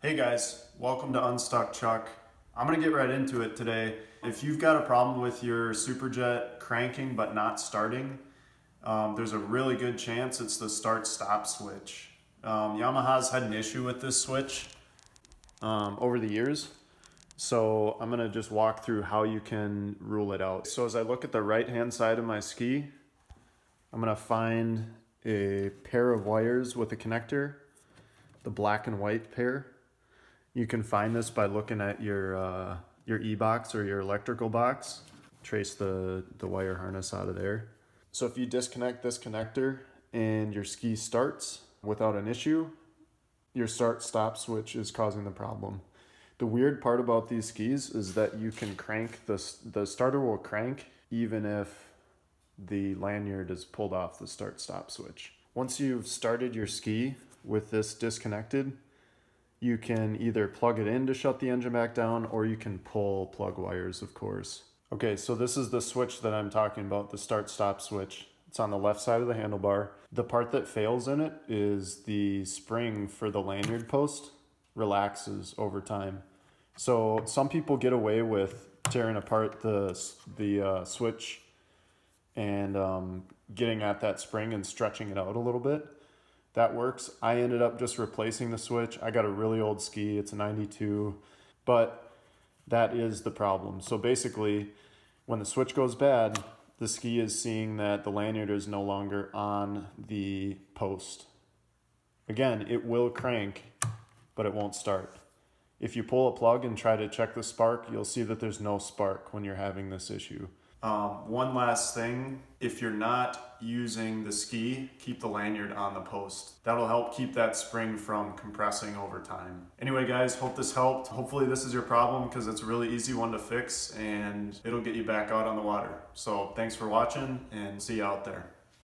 Hey guys, welcome to Unstuck Chuck. I'm gonna get right into it today. If you've got a problem with your Superjet cranking but not starting, there's a really good chance it's the start-stop switch. Yamaha's had an issue with this switch over the years, so I'm gonna just walk through how you can rule it out. So as I look at the right-hand side of my ski, I'm gonna find a pair of wires with a connector, the black and white pair. You can find this by looking at your e-box or your electrical box. Trace the wire harness out of there. So if you disconnect this connector and your ski starts without an issue, your start-stop switch is causing the problem. The weird part about these skis is that you can crank, the starter will crank even if the lanyard is pulled off the start-stop switch. Once you've started your ski with this disconnected, you can either plug it in to shut the engine back down, or you can pull plug wires, of course. Okay, so this is the switch that I'm talking about, the start-stop switch. It's on the left side of the handlebar. The part that fails in it is the spring for the lanyard post relaxes over time. So some people get away with tearing apart the switch and getting at that spring and stretching it out a little bit. That works. I ended up just replacing the switch. I got a really old ski, it's a 92, but that is the problem. So basically, when the switch goes bad, the ski is seeing that the lanyard is no longer on the post. Again, it will crank, but it won't start. If you pull a plug and try to check the spark, you'll see that there's no spark when you're having this issue. One last thing, if you're not using the ski, keep the lanyard on the post. That'll help keep that spring from compressing over time. Anyway guys, hope this helped. Hopefully this is your problem because it's a really easy one to fix and it'll get you back out on the water. So thanks for watching and see you out there.